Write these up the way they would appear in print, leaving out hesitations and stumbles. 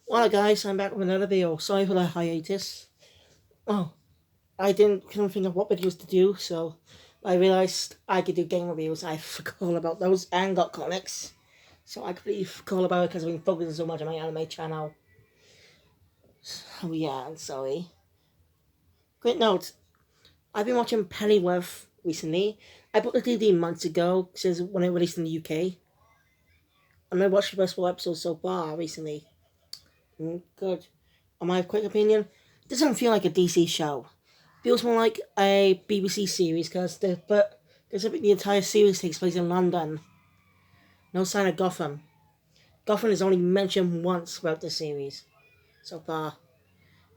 Well, guys, I'm back with another video. Sorry for the hiatus. Oh, couldn't think of what videos to do, so I realized I could do game reviews. I forgot all about those and got comics. So I completely forgot about it because I've been focusing so much on my anime channel. Oh yeah, I'm sorry. Quick note, I've been watching Pennyworth recently. I bought the DVD months ago since when it released in the UK. And I watched the first 4 episodes so far recently. Good. On my quick opinion, it doesn't feel like a DC show. Feels more like a BBC series because the entire series takes place in London. No sign of Gotham. Gotham is only mentioned once throughout the series so far.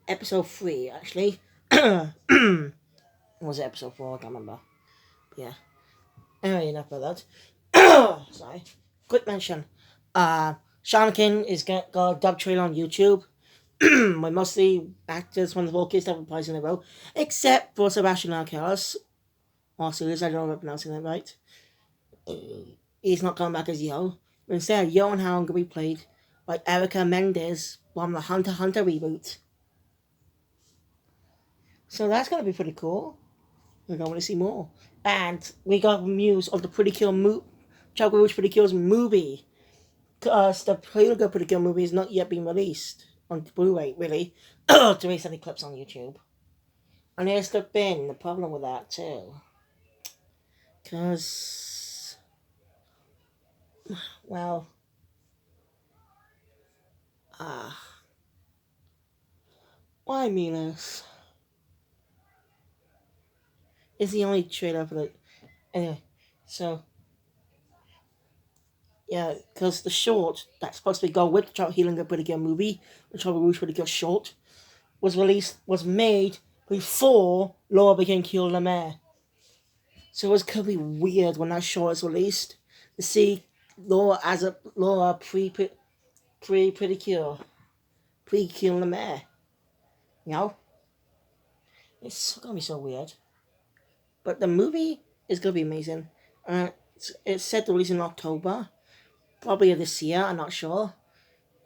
Episode 3, actually. Was it episode 4? I can't remember. Yeah. Anyway, enough of that. Sorry. Quick mention. Shaman is got a dub trailer on YouTube. With mostly actors from the vocals that reprise in a row, except for Sebastian Arqueros. Marcellus, I don't know if I'm pronouncing that right. He's not coming back as Yo. But instead, Yo and Howard will be played by Erica Mendez from the Hunter x Hunter reboot. So that's going to be pretty cool. We're going to see more. And we got news of the Pretty Kill Chocolate Rouge Pretty Kills movie. Because the Pretty Kill movie is not yet being released on Blu-ray, really. To release any clips on YouTube. And here's the thing, the problem with that too. Because, well, why mean is the only trailer for the. Anyway, so, yeah, because the short that's supposed to go with the Child Healing a Pretty Girl movie, the Child Rouge Pretty Girl short, was made before Laura became Kill the Mayor. So it was kind of weird when that short is released to see Laura as a Laura Pretty Cure the Mayor. You know, it's gonna be so weird. But the movie is gonna be amazing. It's set to release in October, probably this year. I'm not sure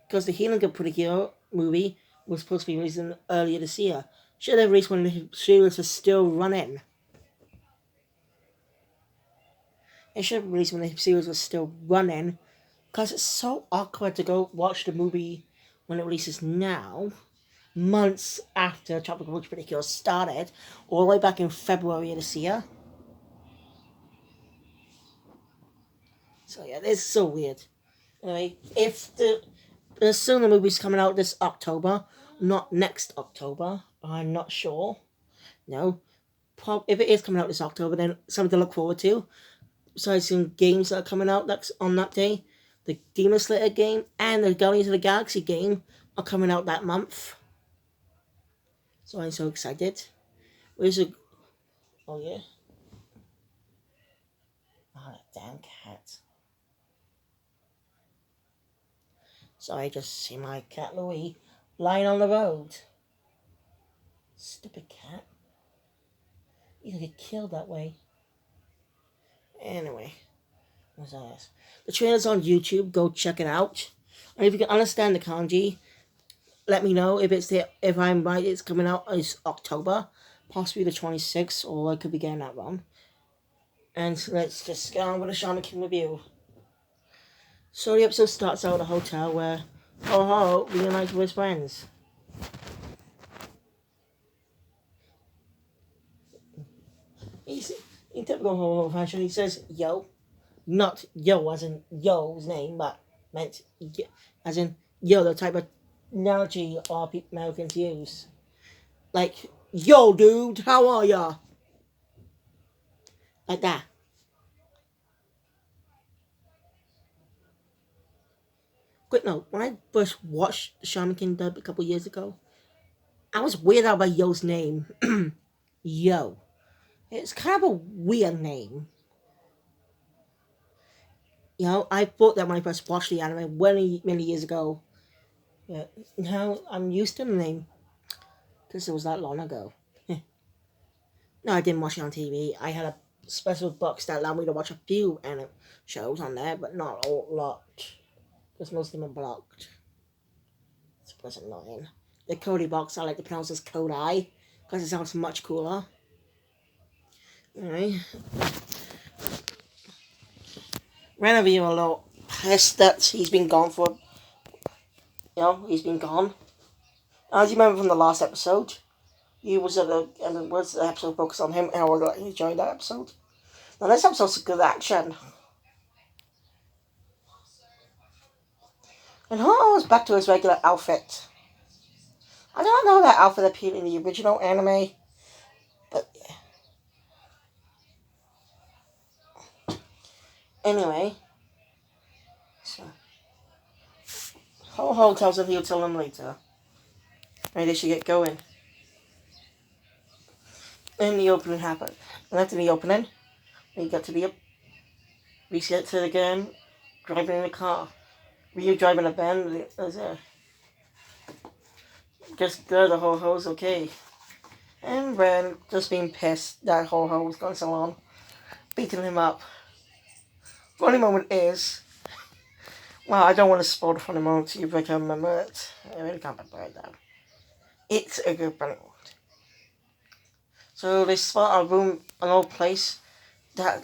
because the Healing of Pretty Cure movie was supposed to be releasing earlier this year. Should have released when the series was still running. It should have released when the series was still running, because it's so awkward to go watch the movie when it releases now, months after Tropical Rouge Pretty Cure started, all the way back in February of this year. So yeah, it's so weird. Anyway, if the sooner movie's coming out this October, not next October, I'm not sure. No, if it is coming out this October, then something to look forward to. Besides some games that are coming out that's on that day, the Demon Slayer game and the Guardians of the Galaxy game are coming out that month. So I'm so excited. Where's the? Oh yeah. Oh, that damn cat. So I just see my cat Louis lying on the road. Stupid cat. You'll get killed that way. Anyway, what's that? The trailer's on YouTube. Go check it out. And if you can understand the kanji, let me know if I'm right. It's coming out as October, possibly the 26th, or I could be getting that wrong. And let's just get on with the Shaman King review. So the episode starts out at a hotel where Ho reunites with his friends. He's in typical Ho fashion. He says "yo," not "yo" as in Yo's name, but meant as in "yo," the type of analogy all Americans use, like "yo, dude, how are ya?" Like that. Quick note: when I first watched the Shaman King dub a couple years ago, I was weirded out by Yo's name. Yo. It's kind of a weird name. You know, I thought that when I first watched the anime many years ago. Yeah, now I'm used to the name because it was that long ago. No, I didn't watch it on TV. I had a special box that allowed me to watch a few anime shows on there, but not a lot because most of them are blocked. was annoying. The Cody box, I like to pronounce as Kodai, because it sounds much cooler. Anyway. Ren being a little pissed that he's been gone for, he's been gone. As you remember from the last episode, he was at the, and it was the episode focused on him, and I really enjoyed that episode. Now this episode's good action. And Ho is back to his regular outfit. I don't know that outfit appeared in the original anime, but anyway. So, Ho tells him he'll tell him later. Maybe they should get going. And the opening happened. And after the opening, we get to the we get to it again, driving in the car. Ryu driving a van. Just good, the Ho-Ho's okay. And Ren just being pissed that Ho-Ho was going so long, beating him up. Funny moment is, well, I don't want to spoil the funny moment to you, but I can remember it. I really can't remember it now. It's a good funny moment. So they spot a room, an old place that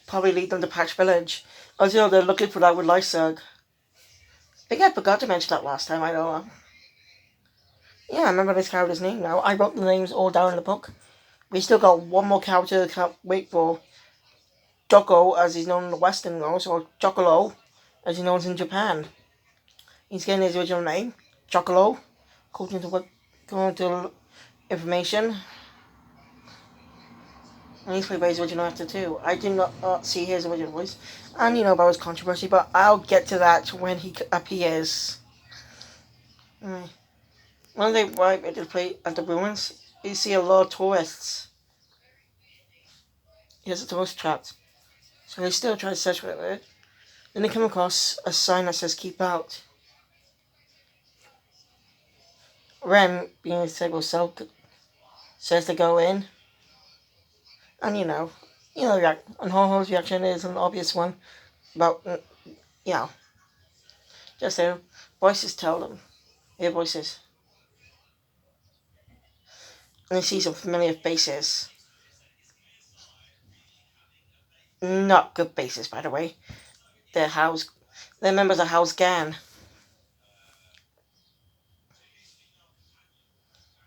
probably leads them to Patch Village. As you know, they're looking for that with Lysug. I think I forgot to mention that last time, I don't know. Yeah, I remember this character's name now. I wrote the names all down in the book. We still got one more character to can't wait for. Joko, as he's known in the Western world, or Jokolo, as he knows in Japan. He's getting his original name, Jokolo, according to information. And he's played by his original actor too. I did not see his original voice. And you know about his controversy, but I'll get to that when he appears. When they arrive at the ruins, you see a lot of tourists. Here's a tourist trap. So they still try to search for it. Then they come across a sign that says "Keep Out." Ren, being a disabled self, says to go in. And and Ho-Ho's reaction is an obvious one about, just their voices tell them. Their voices. And they see some familiar faces. Not good faces, by the way. They're members of House Gan.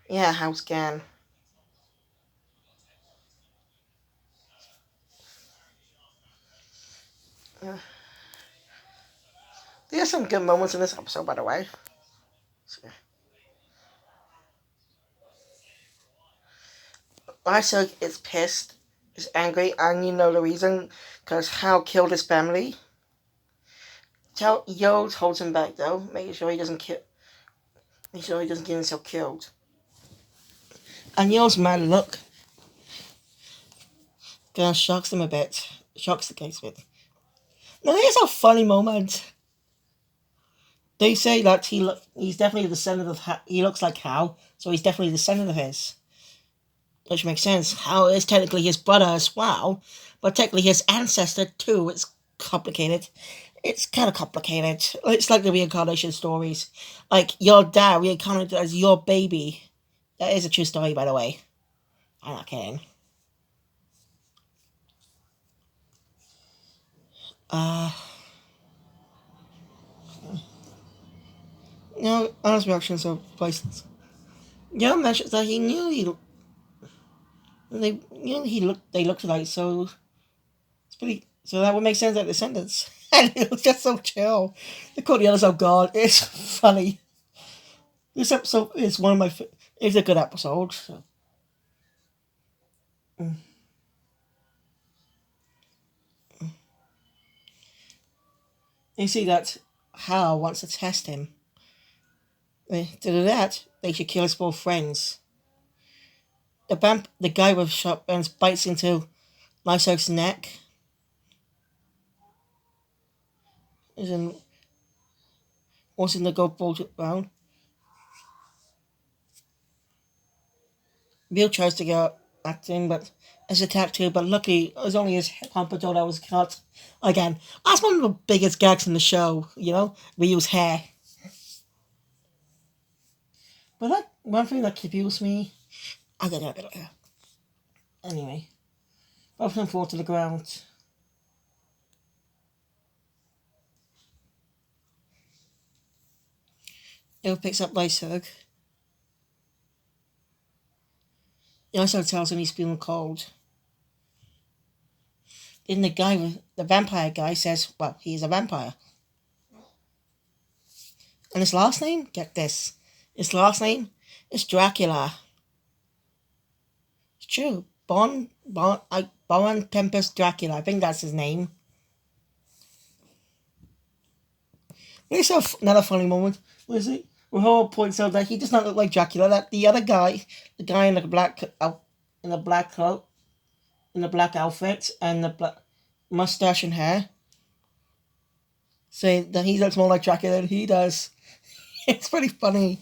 Yeah, House Gan. There's some good moments in this episode, by the way. Lysug is pissed, is angry, and you know the reason, because Hal killed his family. Yo holds him back though, making sure he doesn't get himself killed. And Yo's mad look kind of shocks him a bit, shocks the case a bit. Now here's a funny moment. They say that he's definitely the descendant of he looks like Hal, so he's definitely the descendant of his. Which makes sense. Hal is technically his brother as well, but technically his ancestor too. It's complicated. It's kind of complicated. It's like the reincarnation stories. Like, your dad reincarnated as your baby. That is a true story, by the way. I'm not kidding. Honest reactions are priceless. Yo mentions that he knew they looked alike, so it's pretty. So that would make sense that descendants. And it was just so chill. They call the others, oh god, it's funny. This episode is one of my. It's a good episode. So. You see that Hal wants to test him. To do that, they should kill his 4 friends. The guy with shotguns bites into Lysog's neck. Wants him to go bolt around. Bill tries to get acting, but is attacked too. But luckily, it was only his pompadour that was cut. Again, that's one of the biggest gags in the show. Ryu's hair. But that one thing that confused me, I got that bit later. Anyway, both of them fall to the ground. Bill picks up Lyserg. He also tells him he's feeling cold. Then the vampire guy says, well, he's a vampire. And his last name, get this, his last name is Dracula. It's true. Bon Tempest Dracula. I think that's his name. It's another funny moment. Was it? Rahul points out that he does not look like Dracula. That the other guy, the guy in the black coat, in the black outfit, and the black mustache and hair, say that he looks more like Dracula than he does. It's pretty funny.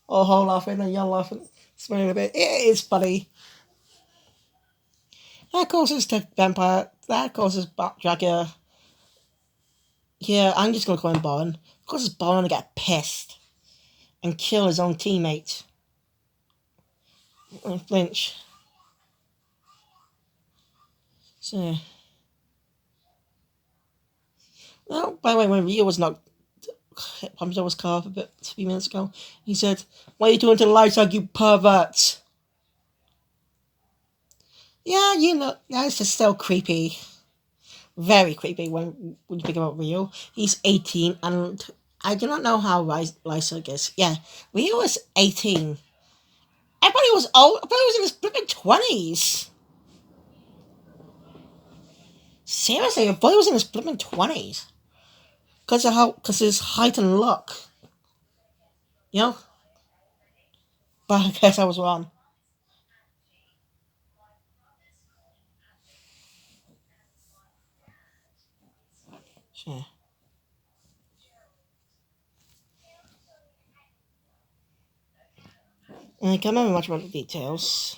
All laughing and young laughing, smiling a bit. It is funny. That causes the vampire. That causes Dracula. Yeah, I'm just gonna call him Bowen. Causes Bowen to get pissed and kill his own teammate. And flinch. So. Well, by the way, when Rio was knocked, Hamza was car a few minutes ago. He said, "What are you doing to the Lyserg, you pervert?" Yeah, you know, that's just so creepy. Very creepy when you think about Rio. He's 18, and I do not know how Lyserg is. Yeah, Rio is 18. I thought he was old. I thought he was in his flipping 20s. Seriously, I thought he was in his flipping 20s. Because his height and look. You know? But I guess I was wrong. Sure. And I can't remember much about the details.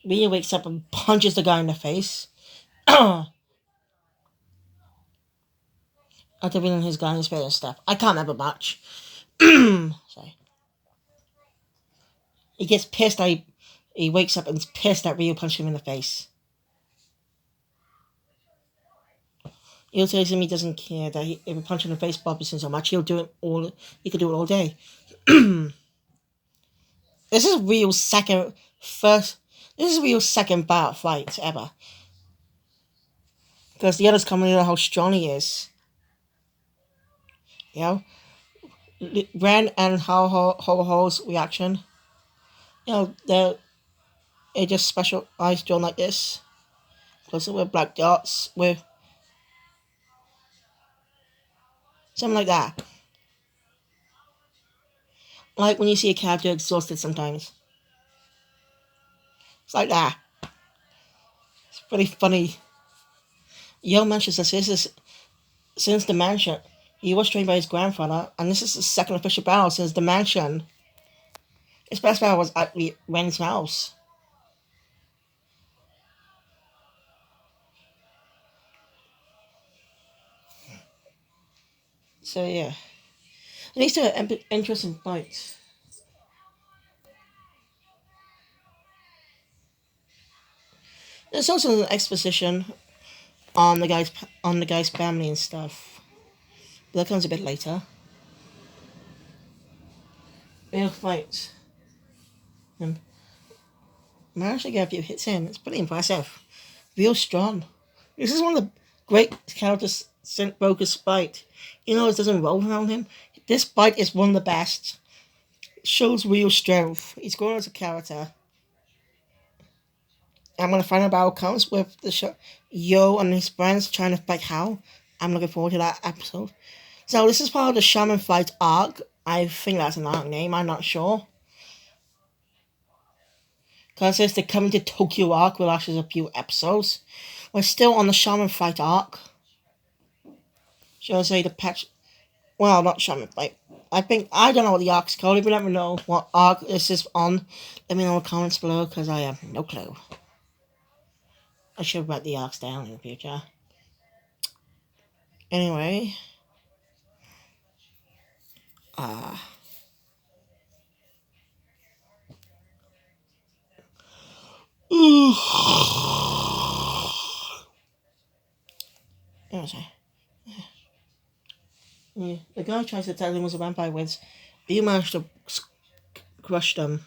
Rio wakes up and punches the guy in the face. After feeling his guy in his face and stuff. I can't remember much. Sorry. He gets pissed. He wakes up and is pissed that Rio punched him in the face. He'll tells him he doesn't care that if he punches him in the face bothers him so much, he'll do it all. He could do it all day. This is Rio's first. This is Rio's second bout fight ever. Because the others come to know how strong he is. You know, Ren and Ho's reaction. You know, they're just special eyes drawn like this. Closer with black dots, with something like that. Like when you see a character exhausted sometimes. It's like that. It's pretty funny. Yo mentions this is since the mansion. He was trained by his grandfather, and this is his second official battle since the mansion. His best battle was at Ren's house. So yeah. And these two are interesting fights. There's also an exposition on the guy's family and stuff. But that comes a bit later. Real fight. And managed to get a few hits in. It's pretty impressive. Real strong. This is one of the great characters focused fight. You know, it doesn't roll around him. This fight is one of the best. It shows real strength. He's grown as a character. And when the final battle comes with the show, Yo and his friends trying to fight Hal, I'm looking forward to that episode. So this is part of the Shaman fight arc. I think that's an arc name. I'm not sure. Because it's the Coming to Tokyo arc, which lasts a few episodes. We're still on the Shaman fight arc. Shall I say the patch? Well, not Shaman fight. I don't know what the arc's called. If you let me know what arc this is on, let me know in the comments below, because I have no clue. I should write the arcs down in the future. Anyway, Ah. What was I? Yeah. The guy tries to tell him was a vampire with. You managed to crush them.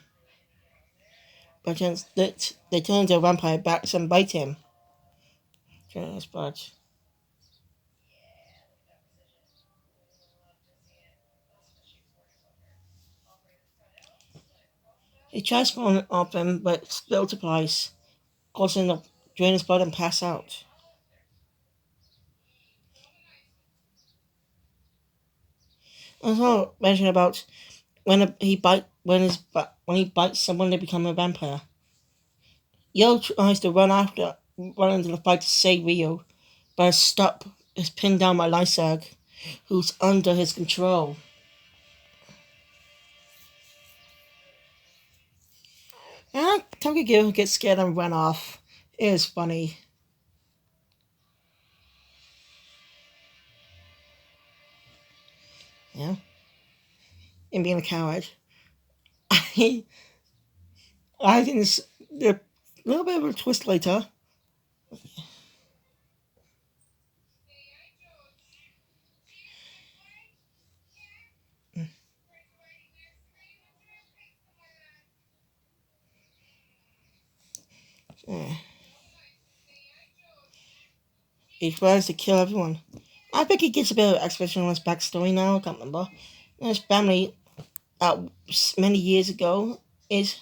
But then they turn into a vampire bats and bite him. But he tries to run off him, but it multiplies, causing him to drain his blood and pass out. There's also mention about when he bites someone, they become a vampire. Yo tries to run into the fight to save Rio, but is pinned down by Lysag, who's under his control. And Togekill gets scared and run off. It is funny. Yeah, in being a coward. I I think it's a little bit of a twist later. Yeah. He tries to kill everyone. I think he gets a bit of exposition on his backstory now. I can't remember. His family, uh, many years ago, is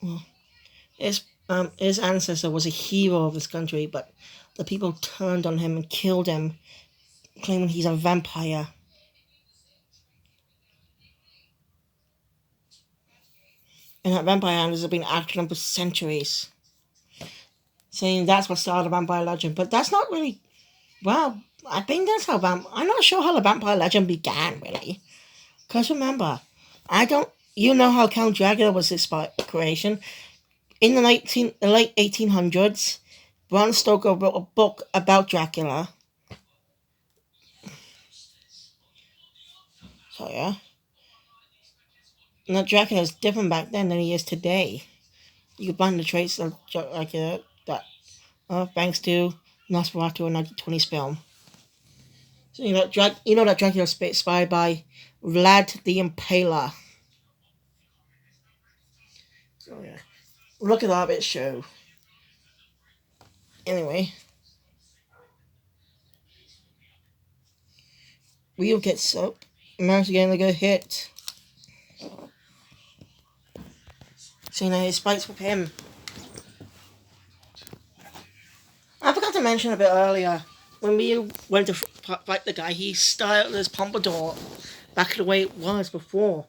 well, his ancestor was a hero of his country, but the people turned on him and killed him, claiming he's a vampire. And that vampire hunters have been after him for centuries, saying that's what started the vampire legend. But that's not really. Well, I think that's how I'm not sure how the vampire legend began, really. Because remember, I don't. You know how Count Dracula was his creation. In the late 1800s, Bram Stoker wrote a book about Dracula. So yeah, and that Dracula is different back then than he is today. You can find the traits of Dracula that thanks to Nosferatu, a 1920s film. So you know that Dracula was inspired by Vlad the Impaler. So yeah, look at that bit show. Anyway, Rio gets up, managed to get a good hit. So you know his fights with him. I forgot to mention a bit earlier when we went to fight the guy. He styled his pompadour back the way it was before,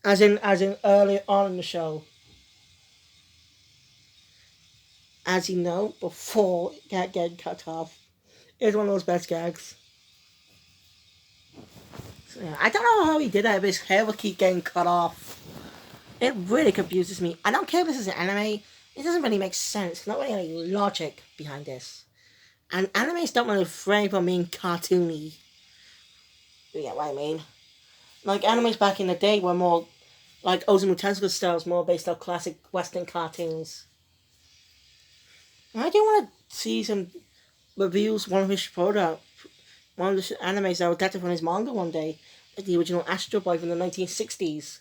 as in early on in the show. As you know, before it got getting cut off. It's one of those best gags. So, yeah, I don't know how he did that if his hair would keep getting cut off. It really confuses me. I don't care if this is an anime. It doesn't really make sense. Not really any logic behind this. And animes don't really refrain from being cartoony. You get what I mean? Like animes back in the day were more like Osamu Tezuka styles, more based on classic Western cartoons. I do want to see some reviews. One of the animes that were adapted from his manga one day, like the original Astro Boy from the 1960s.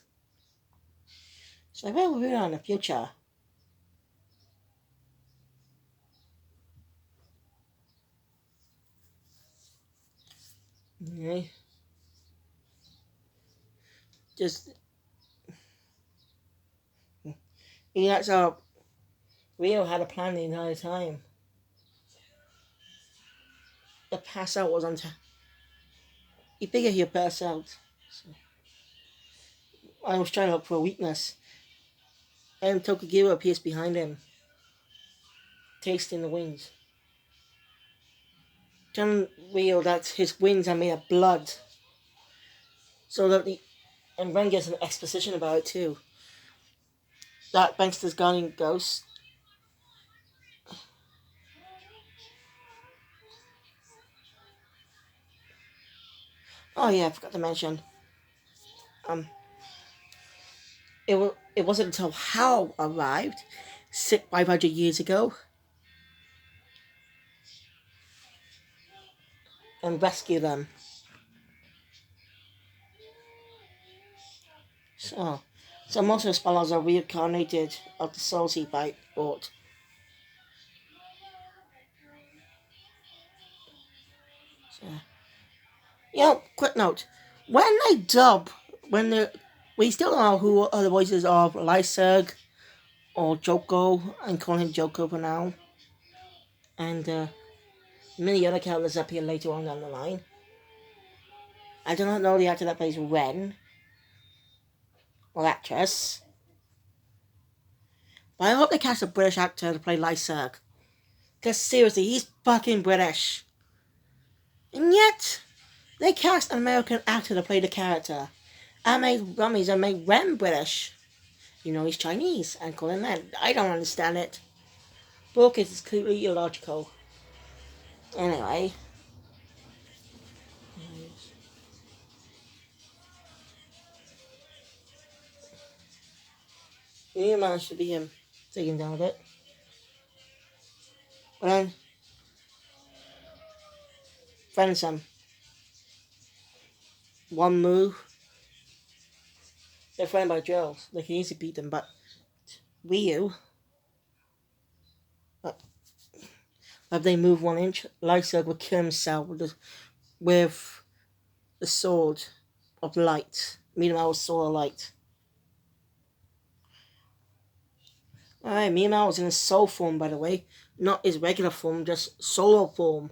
So I will review that in the future. Okay. Just that's how Rio had a plan the entire time. The pass out was on time. He figured he'd pass out. So I was trying to look for a weakness. And Tokugawa appears behind him, tasting the wings. Telling Rio that his wings are made of blood. So that the and Ren gets an exposition about it too. That Bankster's guardian ghost. Oh yeah, I forgot to mention. Um, it wasn't until Hal arrived, 500 years ago, and rescued them. So, so most of the spellers are reincarnated of the souls he bought. So, quick note: when they dub, when the we still don't know who are the voices of Lyserg or Joko, I'm calling him Joko for now, and many other characters appear later on down the line. I do not know the actor that plays Ren or actress, but I hope they cast a British actor to play Lyserg. Because seriously, he's fucking British. And yet, they cast an American actor to play the character. And made Rummies and made Ren British. You know, he's Chinese and call him Ren. I don't understand it. But okay, it's completely illogical. Anyway. You managed to be him taking down a bit. But then, Friendsome. One move. They're friended by Drills. They can easily beat them, but Ryu, uh, if they move 1 inch, Lyserg will kill himself with the sword of light. Meanwhile, sword of light. Alright, Meanwhile is in his soul form, by the way. Not his regular form, just solo form.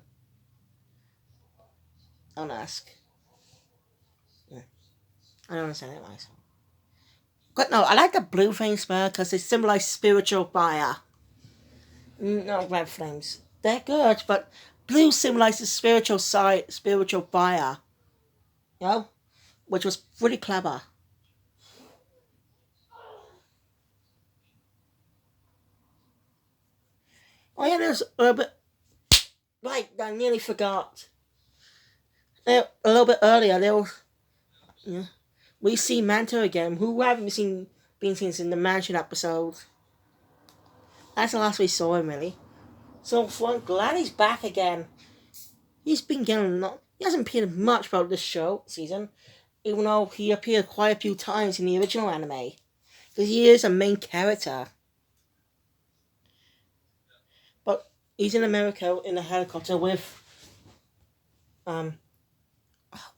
Don't ask. Yeah. I don't understand it myself. But no, I like the blue flames better because they symbolize spiritual fire. Not red flames. They're good, but blue symbolizes spiritual fire. You know? Which was pretty clever. Oh yeah, there's a little bit... Right, I nearly forgot. A little bit earlier, there was... Yeah, we see Manta again, who haven't been seen since the Mansion episode. That's the last we saw him, really. So I'm glad he's back again. He's been getting he hasn't appeared much about this season, even though he appeared quite a few times in the original anime. Because he is a main character. But he's in America in a helicopter with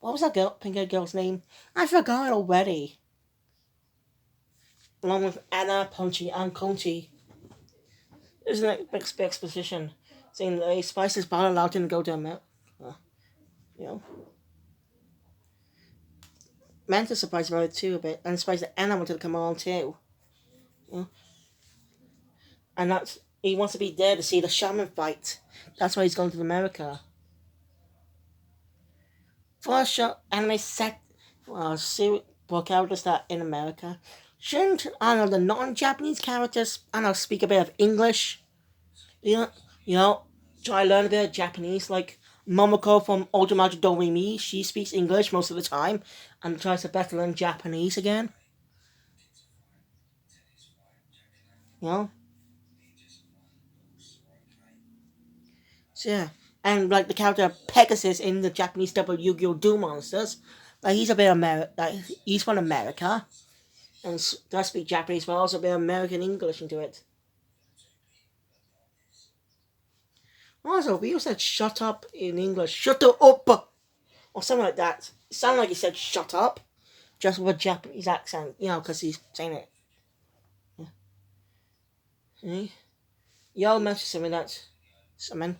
what was that pink girl's name? I forgot already. Along with Anna, Punchy, and Conchi. There's an exposition saying that a Spice's bar allowed him to go to America. You know. Manta's surprised about it too a bit, and surprised that Anna wanted to come along too. You know? And that's he wants to be there to see the Shaman fight. That's why he's going to America. First show anime set for characters that in America. Shouldn't the non-Japanese characters speak a bit of English? You know, try to learn a bit of Japanese, like Momoko from Ultimate Doremi. She speaks English most of the time and tries to better learn Japanese again. You know? So yeah. And like the character Pegasus in the Japanese dub of Yu-Gi-Oh! Duel Monsters, like he's a bit he's from America and does speak Japanese, but also a bit American English into it. Also, we said "shut up" in English. Shut up, or something like that. It sounded like he said "shut up," just with a Japanese accent, because he's saying it. Yeah. Y'all mentioned something that's something.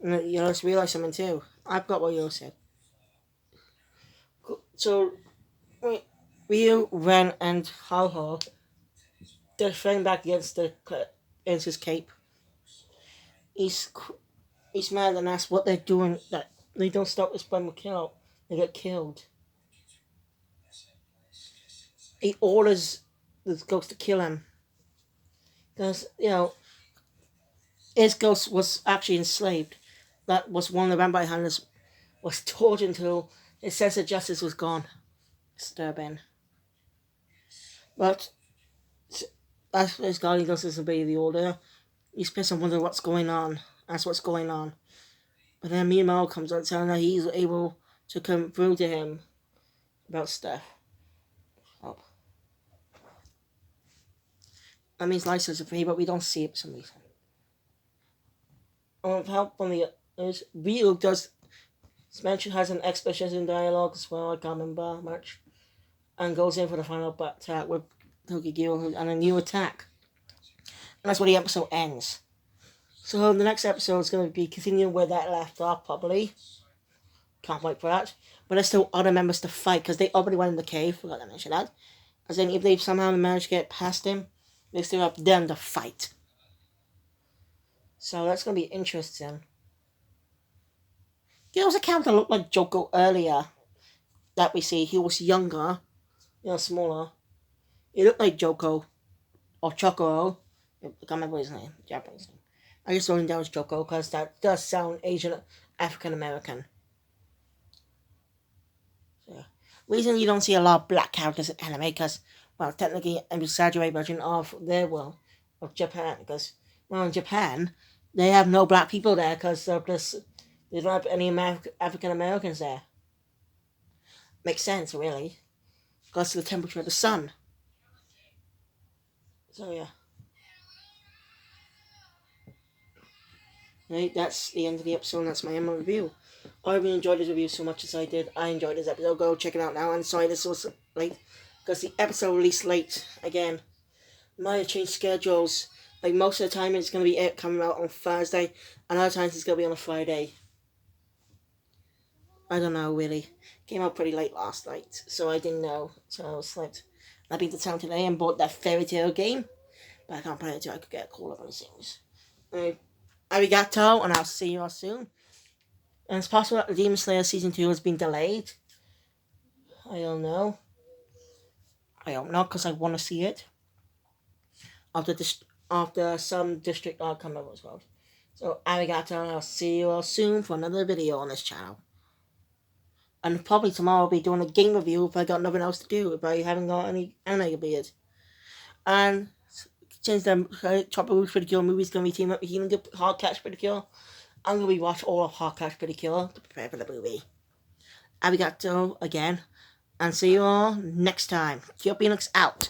You just realised something too. I've got what you said. So, Ryu, Ren, and Haoho, they're fighting back against his cape. He's he's mad and asks what they're doing. That they don't stop this bomb kill. They get killed. He orders the ghost to kill him because his ghost was actually enslaved. That was one of the vampire hunters was tortured until his sense of justice was gone. Disturbing. But that's his God, he doesn't obey the order. He's pissed and wondering what's going on. That's what's going on. But then Mao comes out telling that he's able to come through to him about stuff. Oh. That means Lysa's afraid, but we don't see it for some reason. With help from the others, Ryu does mention has an exposition dialogue as well, I can't remember much. And goes in for the final attack with Tokigyo and a new attack. And that's where the episode ends. So the next episode is going to be continuing where that left off, probably. Can't wait for that. But there's still other members to fight, because they already went in the cave, forgot to mention that. As in, if they somehow manage to get past him, they still have them to fight. So that's going to be interesting. There was a character that looked like Joko earlier that we see. He was younger, smaller. He looked like Joko or Chokoro. I can't remember his name, Japanese name. I just wrote him down as Joko because that does sound Asian, African American. So, reason you don't see a lot of black characters in anime because, well, technically an exaggerated version of their world, of Japan. Because, well, in Japan, they have no black people there because they don't have any African Americans there. Makes sense, really. Because of the temperature of the sun. So, yeah. Right, that's the end of the episode, and that's my end of the review. I really enjoyed this review so much as I did. I enjoyed this episode. Go check it out now. I'm sorry this was late, because the episode released late. Again, might have changed schedules. Like, most of the time it's going to be coming out on Thursday, and other times it's going to be on a Friday. I don't know, really. Came out pretty late last night, so I didn't know. So I slept. I've been to town today and bought that Fairy Tail game, but I can't play it until I could get a call up on things. Arigato, and I'll see you all soon. And it's possible that the Demon Slayer Season 2 has been delayed. I don't know. Because I want to see it. After some district I can't remember what it's called. So, arigato, and I'll see you all soon for another video on this channel. And probably tomorrow I'll be doing a game review if I got nothing else to do. If I haven't got any anime beard. And since the Chopper Rouge Pretty Cure movie is going to be teaming up with Healing Hard Catch Pretty Cure, I'm going to be watching all of Hard Catch Pretty Cure to prepare for the movie. Arigato again. And see you all next time. Kyo Phoenix out.